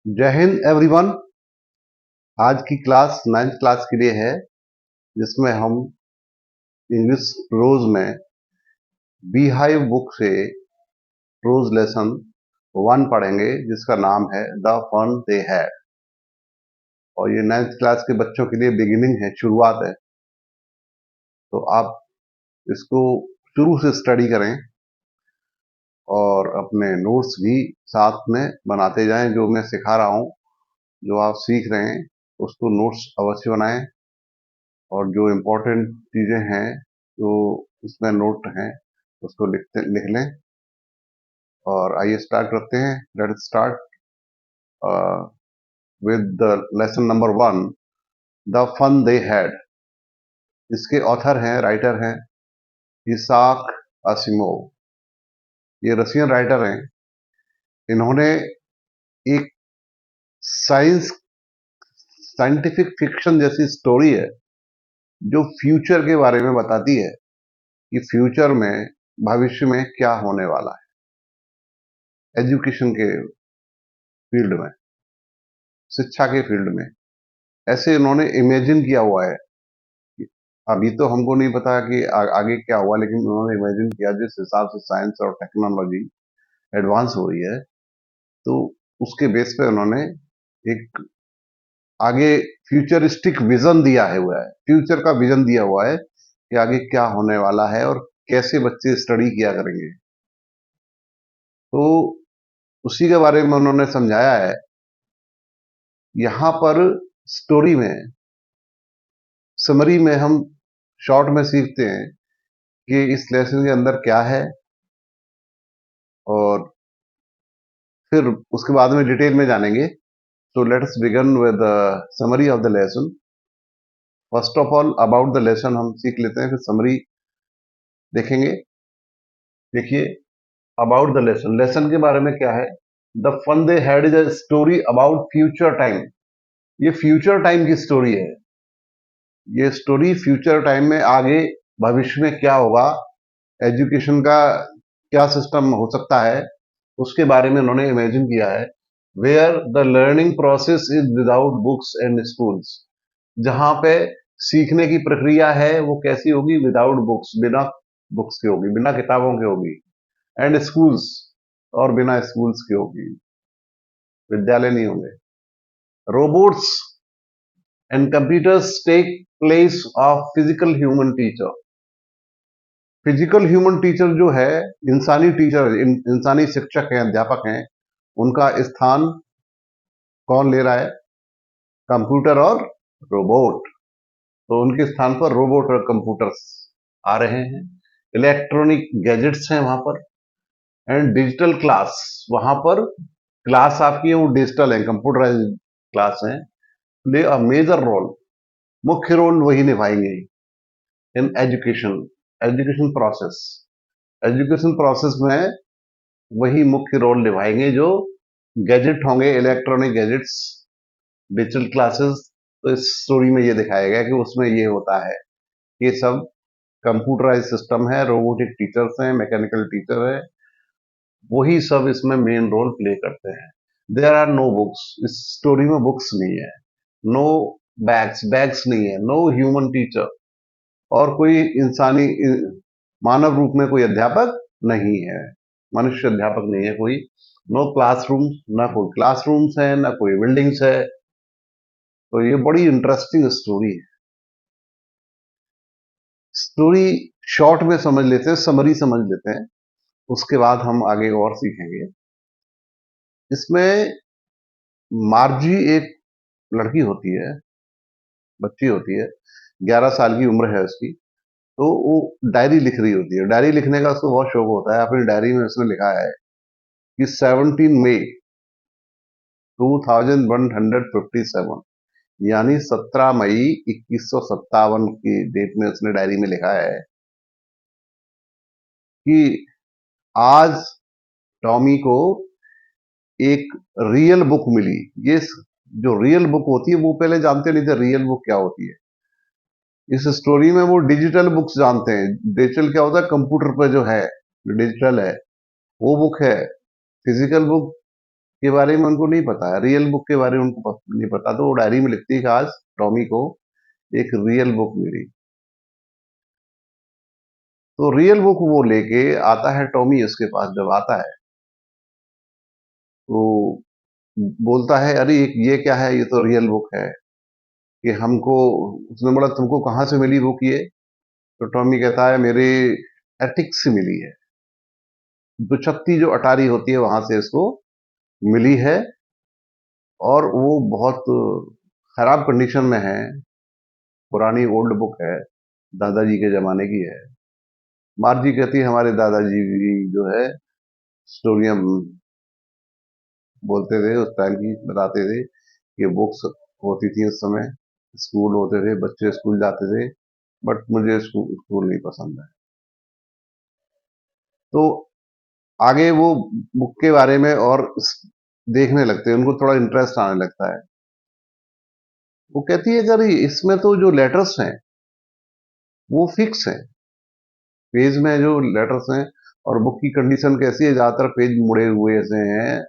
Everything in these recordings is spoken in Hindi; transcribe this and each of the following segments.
जय हिंद एवरीवन। आज की क्लास 9th क्लास के लिए है, जिसमें हम इंग्लिश प्रोज में बी हाइव बुक से प्रोज लेसन 1 पढ़ेंगे, जिसका नाम है द फन दे हैड। और ये 9th क्लास के बच्चों के लिए बिगिनिंग है, शुरुआत है। तो आप इसको शुरू से स्टडी करें और अपने नोट्स भी साथ में बनाते जाएं। जो मैं सिखा रहा हूं, जो आप सीख रहे हैं, उसको नोट्स अवश्य बनाएं। और जो इम्पोर्टेंट चीजें हैं, जो इसमें नोट हैं, उसको लिख लें। और आइए स्टार्ट करते हैं। Let start with the lesson number 1, the fun they had. इसके ऑथर हैं, राइटर हैं इसाक असिमोव। ये रशियन राइटर हैं। इन्होंने एक साइंटिफिक फिक्शन जैसी स्टोरी है, जो फ्यूचर के बारे में बताती है कि फ्यूचर में, भविष्य में क्या होने वाला है। एजुकेशन के फील्ड में, शिक्षा के फील्ड में ऐसे इन्होंने इमेजिन किया हुआ है। अभी तो हमको नहीं पता कि आगे क्या हुआ, लेकिन उन्होंने इमेजिन किया जिस हिसाब से साइंस और टेक्नोलॉजी एडवांस हो रही है, तो उसके बेस पे उन्होंने एक आगे फ्यूचरिस्टिक विजन दिया है हुआ है, फ्यूचर का विजन दिया हुआ है कि आगे क्या होने वाला है और कैसे बच्चे स्टडी किया करेंगे। तो उसी के बारे में उन्होंने समझाया है। यहां पर स्टोरी में, समरी में हम शॉर्ट में सीखते हैं कि इस लेसन के अंदर क्या है, और फिर उसके बाद में डिटेल में जानेंगे। तो let's begin with summary of the lesson. First of all about the lesson हम सीख लेते हैं, फिर समरी देखेंगे। देखिए, अबाउट द लेसन, लेसन के बारे में क्या है। The fun they had is a story about future time. ये फ्यूचर टाइम की स्टोरी है। ये स्टोरी फ्यूचर टाइम में, आगे भविष्य में क्या होगा, एजुकेशन का क्या सिस्टम हो सकता है, उसके बारे में उन्होंने इमेजिन किया है। Where the learning process is without books and schools. जहां पे सीखने की प्रक्रिया है वो कैसी होगी, विदाउट बुक्स, बिना बुक्स के होगी, बिना किताबों के होगी। एंड स्कूल्स, और बिना स्कूल्स के होगी, विद्यालय नहीं होंगे। Robots and computers take place of physical human teacher. Physical human teacher जो है, इंसानी टीचर, इंसानी शिक्षक हैं, अध्यापक हैं, उनका स्थान कौन ले रहा है, कंप्यूटर और रोबोट। तो उनके स्थान पर रोबोट और कंप्यूटर्स आ रहे हैं। इलेक्ट्रॉनिक गैजेट्स हैं वहां पर। एंड डिजिटल क्लास, वहां पर क्लास आपकी वो डिजिटल है, कंप्यूटराइज क्लास है। प्ले अ मेजर रोल, मुख्य रोल वही निभाएंगे in education, education process. Education process में वही मुख्य रोल निभाएंगे जो गैजेट होंगे, इलेक्ट्रॉनिक गैजेट्स, डिजिटल क्लासेस। तो इस स्टोरी में ये दिखाया गया कि उसमें ये होता है, ये सब कंप्यूटराइज सिस्टम है, रोबोटिक टीचर्स हैं, मैकेनिकल टीचर है, वही सब इसमें मेन रोल प्ले करते हैं। देयर आर नो बुक्स, इस स्टोरी में बुक्स नहीं है। नो बैग्स, बैग्स नहीं है। नो ह्यूमन टीचर, और कोई इंसानी मानव रूप में कोई अध्यापक नहीं है, मनुष्य अध्यापक नहीं है कोई। नो क्लासरूम, ना कोई क्लासरूम्स है, ना कोई बिल्डिंग्स है। तो ये बड़ी इंटरेस्टिंग स्टोरी है। स्टोरी शॉर्ट में समझ लेते हैं, समरी समझ लेते हैं, उसके बाद हम आगे और सीखेंगे। इसमें मार्जी एक लड़की होती है, बच्ची होती है, 11 साल की उम्र है उसकी। तो वो डायरी लिख रही होती है। डायरी लिखने का उसको बहुत शौक होता है। अपनी डायरी में उसने लिखा है कि 17 मई 2157, यानी 17 मई 2157 की डेट में उसने डायरी में लिखा है कि आज टॉमी को एक रियल बुक मिली। ये जो रियल बुक होती है, वो पहले जानते नहीं थे रियल बुक क्या होती है। इस स्टोरी में वो डिजिटल बुक्स जानते हैं। डिजिटल क्या होता है, कंप्यूटर पे जो है, जो डिजिटल है वो बुक है। फिजिकल बुक के बारे में उनको नहीं पता है, रियल बुक के बारे में उनको नहीं पता, तो वो डायरी में लिखती है कि आज टॉमी को एक रियल बुक मिली। तो रियल बुक वो लेके आता है टॉमी, उसके पास जब आता है तो बोलता है अरे ये क्या है, ये तो रियल बुक है कि हमको। उसने बोला तुमको कहाँ से मिली बुक ये? तो टॉमी कहता है मेरे एटिक से मिली है, दुछत्ती जो अटारी होती है वहां से इसको मिली है, और वो बहुत खराब कंडीशन में है, पुरानी ओल्ड बुक है, दादाजी के जमाने की है। मार्जी कहती है हमारे दादाजी भी जो है स्टोरियां बोलते थे, उस टाइम की बताते थे कि बुक्स होती थी उस समय, स्कूल होते थे, बच्चे स्कूल जाते थे, बट मुझे स्कूल स्कूल नहीं पसंद है। तो आगे वो बुक के बारे में और देखने लगते हैं, उनको थोड़ा इंटरेस्ट आने लगता है। वो कहती है अगर इसमें तो जो लेटर्स हैं वो फिक्स हैं, पेज में जो लेटर्स हैं, और बुक की कंडीशन कैसी है, ज्यादातर पेज मुड़े हुए ऐसे हैं,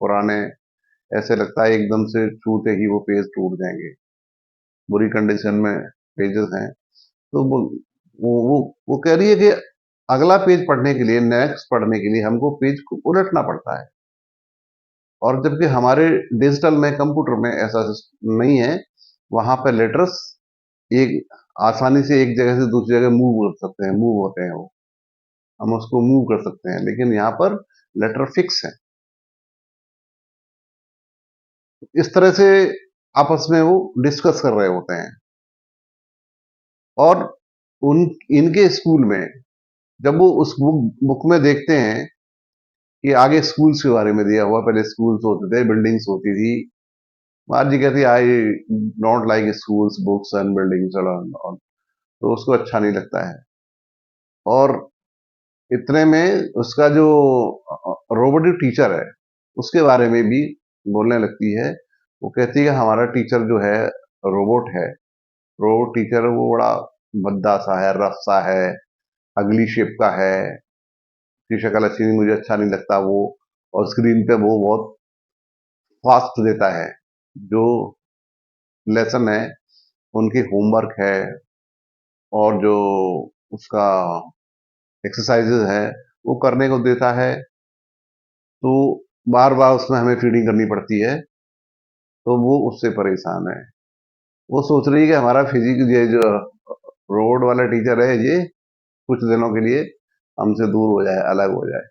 पुराने, ऐसे लगता है एकदम से छूते ही वो पेज टूट जाएंगे, बुरी कंडीशन में पेजेस हैं। तो वो कह रही है कि अगला पेज पढ़ने के लिए, नेक्स्ट पढ़ने के लिए हमको पेज को उलटना पड़ता है, और जबकि हमारे डिजिटल में, कंप्यूटर में ऐसा नहीं है। वहां पर लेटर्स एक आसानी से एक जगह से दूसरी जगह मूव कर सकते हैं, मूव होते हैं वो, हम उसको मूव कर सकते हैं, लेकिन यहाँ पर लेटर फिक्स है। इस तरह से आपस में वो डिस्कस कर रहे होते हैं। और उन इनके स्कूल में जब वो उस बुक में देखते हैं कि आगे स्कूल्स के बारे में दिया हुआ, पहले स्कूल्स होते थे, बिल्डिंग्स होती थी। मार्जी कहती I don't like schools, books and buildings, तो उसको अच्छा नहीं लगता है। और इतने में उसका जो रोबोटिक टीचर है उसके बारे में भी बोलने लगती है। वो कहती है कि हमारा टीचर जो है रोबोट है, रोबोट टीचर, वो बड़ा भद्दा सा है, रफ सा है, अगली शेप का है, उसकी शक्ल अच्छी नहीं, मुझे अच्छा नहीं लगता वो। और स्क्रीन पे वो बहुत फास्ट देता है, जो लेसन है, उनकी होमवर्क है, और जो उसका एक्सरसाइजेज है वो करने को देता है, तो बार बार उसमें हमें फीडिंग करनी पड़ती है, तो वो उससे परेशान है। वो सोच रही है कि हमारा फिजिक्स, ये जो रोड वाला टीचर है, ये कुछ दिनों के लिए हमसे दूर हो जाए, अलग हो जाए,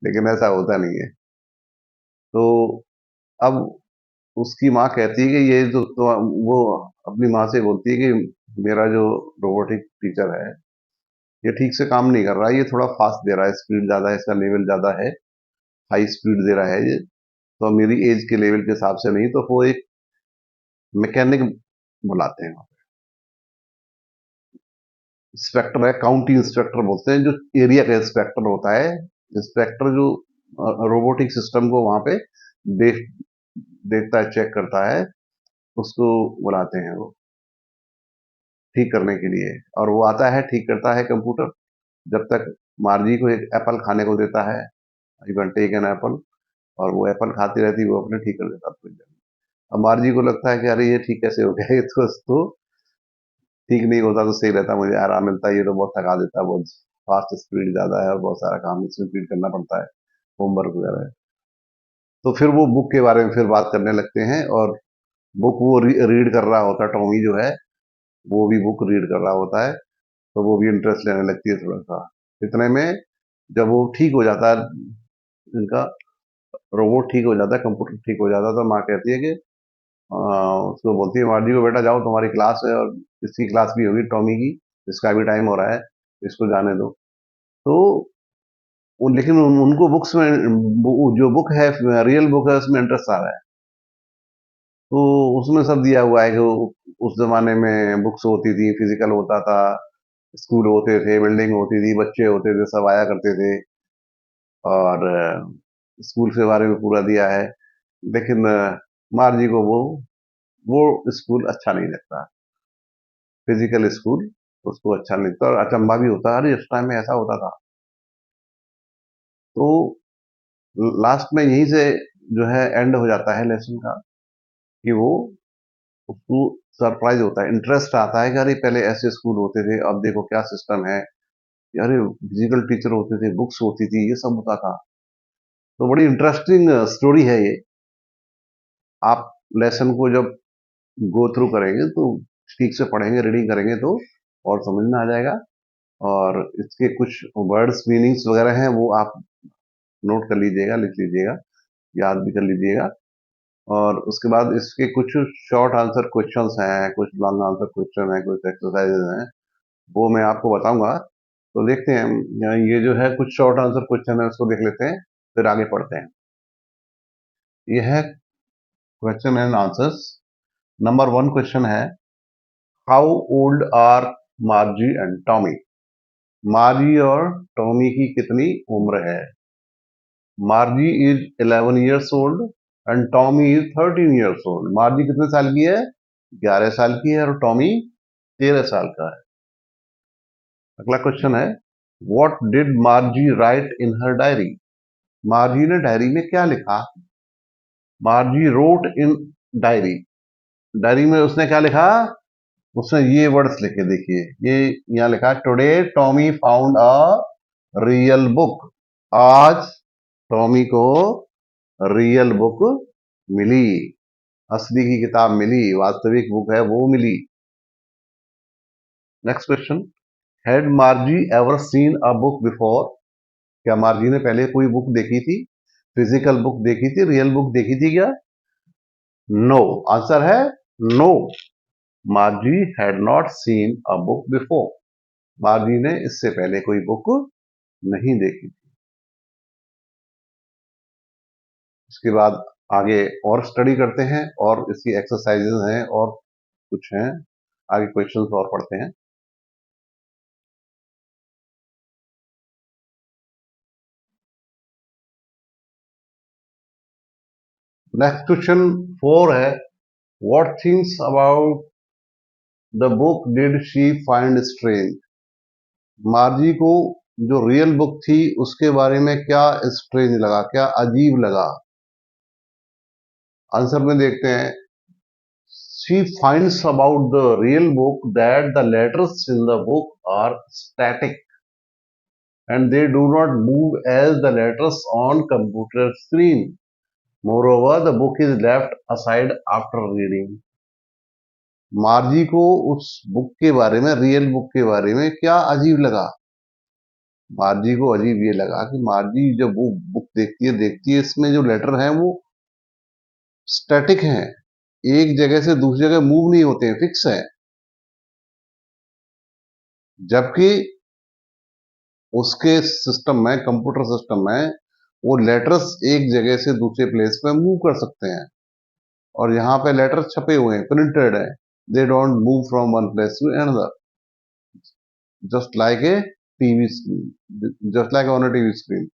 लेकिन ऐसा होता नहीं है। तो अब उसकी माँ कहती है कि ये तो वो अपनी माँ से बोलती है कि मेरा जो रोबोटिक टीचर है ये ठीक से काम नहीं कर रहा है, ये थोड़ा फास्ट दे रहा है, स्पीड ज्यादा है, इसका लेवल ज्यादा है, हाई स्पीड दे रहा है ये, तो मेरी एज के लेवल के हिसाब से नहीं। तो वो एक मैकेनिक बुलाते हैं, इंस्पेक्टर है, काउंटी इंस्पेक्टर बोलते हैं, जो एरिया का इंस्पेक्टर होता है, इंस्पेक्टर जो रोबोटिक सिस्टम को वहां पे देख देखता है, चेक करता है, उसको बुलाते हैं वो ठीक करने के लिए। और वो आता है, ठीक करता है कंप्यूटर, जब तक मार्जी को एक एप्पल खाने को देता है, you can take an apple, और वो एप्पल खाती रहती, वो अपने ठीक कर देता है। अब मार्जी को लगता है कि अरे ये ठीक कैसे हो गया, ये तो ठीक नहीं होता तो सही रहता, मुझे आराम मिलता, ये तो बहुत थका देता है, बहुत फास्ट स्पीड ज्यादा है, और बहुत सारा काम इसमें फीड करना पड़ता है, होमवर्क वगैरह है। तो फिर वो बुक के बारे में फिर बात करने लगते हैं, और बुक वो रीड कर रहा होता है, टॉमी जो है वो भी बुक रीड कर रहा होता है, तो वो भी इंटरेस्ट लेने लगती है थोड़ा सा। इतने में जब वो ठीक हो जाता है, इनका रोबोट ठीक हो जाता है, कंप्यूटर ठीक हो जाता है, तो माँ कहती है कि उसको बोलती है, मार्जी को बेटा जाओ, तुम्हारी क्लास है, और इसकी क्लास भी होगी, टॉमी की, इसका भी टाइम हो रहा है, इसको जाने दो। तो लेकिन उनको बुक्स में, जो बुक है, रियल बुक है, उसमें इंटरेस्ट आ रहा है। तो उसमें सब दिया हुआ है कि उस जमाने में बुक्स होती थी, फिजिकल होता था, स्कूल होते थे, बिल्डिंग होती थी, बच्चे होते थे, सब आया करते थे, और स्कूल के बारे में पूरा दिया है। लेकिन मार्जी को वो स्कूल अच्छा नहीं लगता, फिजिकल स्कूल उसको अच्छा नहीं लगता, और अचंभा भी होता है, अरे इस टाइम में ऐसा होता था। तो लास्ट में यहीं से जो है एंड हो जाता है लेसन का, कि वो उसको सरप्राइज होता है, इंटरेस्ट आता है कि अरे पहले ऐसे स्कूल होते थे, अब देखो क्या सिस्टम है, अरे फिजिकल टीचर होते थे, बुक्स होती थी, ये सब होता था। तो बड़ी इंटरेस्टिंग स्टोरी है ये। आप लेसन को जब गो थ्रू करेंगे तो ठीक से पढ़ेंगे, रीडिंग करेंगे तो और समझ में आ जाएगा। और इसके कुछ वर्ड्स मीनिंग्स वगैरह हैं, वो आप नोट कर लीजिएगा, लिख लीजिएगा, याद भी कर लीजिएगा। और उसके बाद इसके कुछ शॉर्ट आंसर क्वेश्चंस हैं, कुछ लॉन्ग आंसर क्वेश्चन हैं, कुछ एक्सरसाइजेज हैं, वो मैं आपको बताऊंगा। तो देखते हैं, ये जो है कुछ शॉर्ट आंसर क्वेश्चन है, उसको देख लेते हैं, फिर आगे पढ़ते हैं। ये है question and answers. Number one question है, how old are Margie and Tommy? Margie और टॉमी की कितनी उम्र है? Margie is 11 years old and Tommy is 13 years old। Margie कितने साल की है? 11 साल की है, और टॉमी 13 साल का है। अगला क्वेश्चन है, what did मार्जी right in her diary? मार्जी ने डायरी में क्या लिखा? मार्जी रोट इन डायरी। डायरी में उसने क्या लिखा? उसने ये वर्ड्स लिखे, देखिए, ये यहाँ लिखा, today Tommy found a real book. आज टॉमी को रियल बुक मिली, असली की किताब मिली, वास्तविक बुक है वो मिली। Next question, had Margie ever seen a book before? क्या मार्जी ने पहले कोई बुक देखी थी? फिजिकल बुक देखी थी, रियल बुक देखी थी क्या? नो। आंसर है no. Margie had not seen a book before. Margie ने इससे पहले कोई बुक नहीं देखी थी। इसके बाद आगे और स्टडी करते हैं, और इसकी एक्सरसाइजेज हैं और कुछ हैं, आगे क्वेश्चंस और पढ़ते हैं। नेक्स्ट क्वेश्चन 4 है, what things about the book did she find strange? मार्जी को जो रियल बुक थी उसके बारे में क्या स्ट्रेंज लगा, क्या अजीब लगा? आंसर में देखते हैं, she finds about the real book that the letters in the book are static and they do not move as the letters on computer screen. Moreover, the book is left aside after reading. मार्जी को उस बुक के बारे में, रियल बुक के बारे में क्या अजीब लगा? मार्जी को अजीब ये लगा कि मार्जी जब वो बुक देखती है, इसमें जो लेटर हैं वो स्टैटिक हैं, एक जगह से दूसरी जगह मूव नहीं होते हैं, फिक्स है। जबकि उसके सिस्टम में, कंप्यूटर सिस्टम में, वो लेटर्स एक जगह से दूसरे प्लेस पे मूव कर सकते हैं, और यहाँ पे लेटर्स छपे हुए हैं, प्रिंटेड है, they don't move from one place to another, just like a TV screen, just like on a TV screen.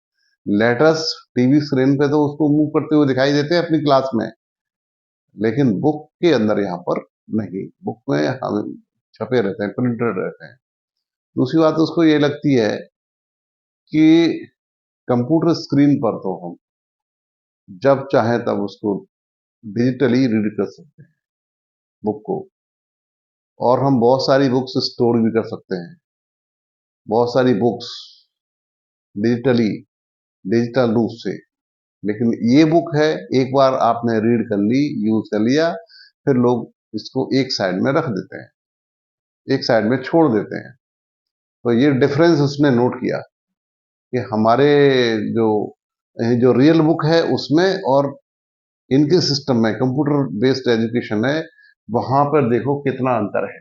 Letters TV screen पे तो उसको मूव करते हुए दिखाई देते हैं अपनी क्लास में, लेकिन बुक के अंदर यहाँ पर नहीं, बुक में हम छपे रहते हैं, प्रिंटेड रहते हैं। दूसरी बात उसको ये लगती है कि कंप्यूटर स्क्रीन पर तो हम जब चाहे तब उसको डिजिटली रीड कर सकते हैं, बुक को, और हम बहुत सारी बुक्स स्टोर भी कर सकते हैं, बहुत सारी बुक्स डिजिटली, डिजिटल रूप से। लेकिन ये बुक है, एक बार आपने रीड कर ली, यूज कर लिया, फिर लोग इसको एक साइड में रख देते हैं, एक साइड में छोड़ देते हैं। तो ये डिफरेंस उसने नोट किया कि हमारे जो जो रियल बुक है उसमें और इनके सिस्टम में, कंप्यूटर बेस्ड एजुकेशन है, वहां पर देखो कितना अंतर है।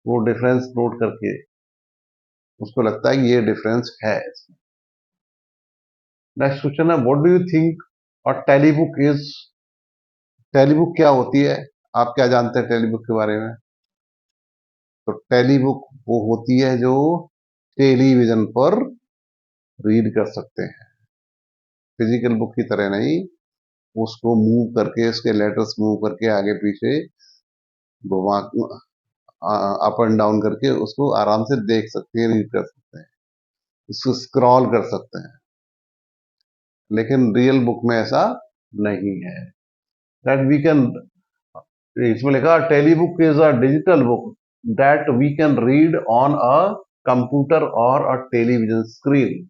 वो डिफरेंस नोट करके उसको लगता है कि ये डिफरेंस है। नेक्स्ट क्वेश्चन है, व्हाट डू यू थिंक और टेलीबुक इज? टेलीबुक क्या होती है? आप क्या जानते हैं टेलीबुक के बारे में? तो टेलीबुक वो होती है जो टेलीविजन पर रीड कर सकते हैं, फिजिकल बुक की तरह नहीं, उसको मूव करके, उसके लेटर्स मूव करके आगे पीछे घुमा, अप एंड डाउन करके उसको आराम से देख सकते हैं, रीड कर सकते हैं, इसको स्क्रॉल कर सकते हैं। लेकिन रियल बुक में ऐसा नहीं है। दैट वी कैन, इसमें लिखा tele book is a digital book that we can read on a computer और अ टेलीविजन स्क्रीन।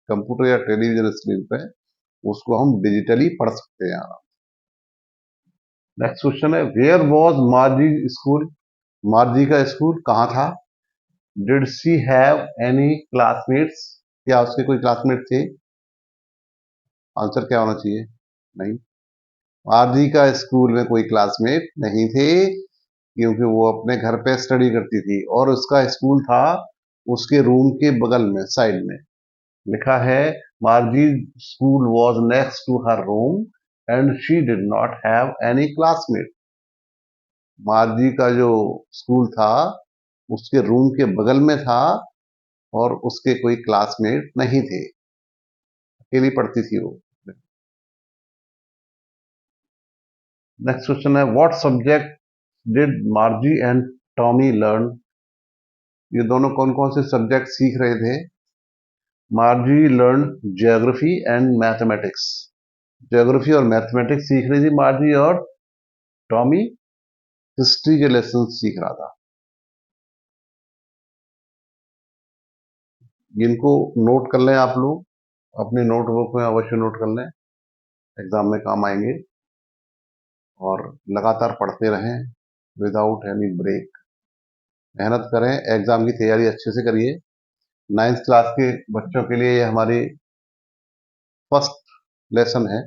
कंप्यूटर या टेलीविजन स्क्रीन पे उसको हम डिजिटली पढ़ सकते हैं। नेक्स्ट क्वेश्चन है, वेयर वॉज मार्जी स्कूल? मार्जी का स्कूल कहाँ था? Did she have any classmates? क्या उसके कोई क्लासमेट थे? आंसर क्या होना चाहिए? नहीं, मार्जी का स्कूल में कोई क्लासमेट नहीं थे, क्योंकि वो अपने घर पे स्टडी करती थी और उसका स्कूल था उसके रूम के बगल में, साइड में। लिखा है Margie school was next to her room and she did not have any classmate. Margie का जो स्कूल था उसके रूम के बगल में था और उसके कोई क्लासमेट नहीं थे, अकेली पढ़ती थी वो। नेक्स्ट क्वेश्चन है, what subject did मार्जी and Tommy learn? ये दोनों कौन कौन से सब्जेक्ट सीख रहे थे? मार्जी learn geography and mathematics. Geography और मैथमेटिक्स सीख रही थी मार्जी, और टॉमी हिस्ट्री के लेसन सीख रहा था। जिनको नोट कर लें आप लोग, अपनी नोटबुक में अवश्य नोट कर लें, एग्जाम में काम आएंगे। और लगातार पढ़ते रहें विदाउट एनी ब्रेक। मेहनत करें, एग्जाम की तैयारी अच्छे से करिए। 9th क्लास के बच्चों के लिए ये हमारी फर्स्ट लेसन है।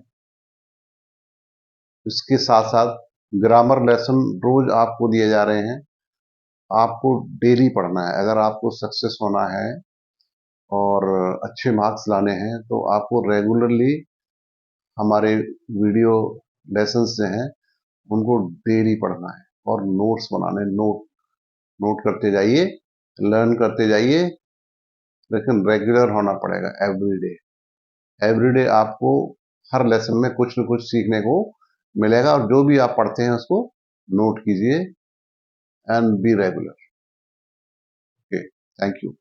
इसके साथ साथ ग्रामर लेसन रोज आपको दिए जा रहे हैं। आपको डेली पढ़ना है। अगर आपको सक्सेस होना है और अच्छे मार्क्स लाने हैं तो आपको रेगुलरली हमारे वीडियो लेसन्स जो हैं उनको डेली पढ़ना है और नोट्स बनाने, नोट करते जाइए, लर्न करते जाइए, लेकिन रेगुलर होना पड़ेगा। एवरीडे आपको हर लेसन में कुछ न कुछ सीखने को मिलेगा, और जो भी आप पढ़ते हैं उसको नोट कीजिए and be regular. Okay, thank you.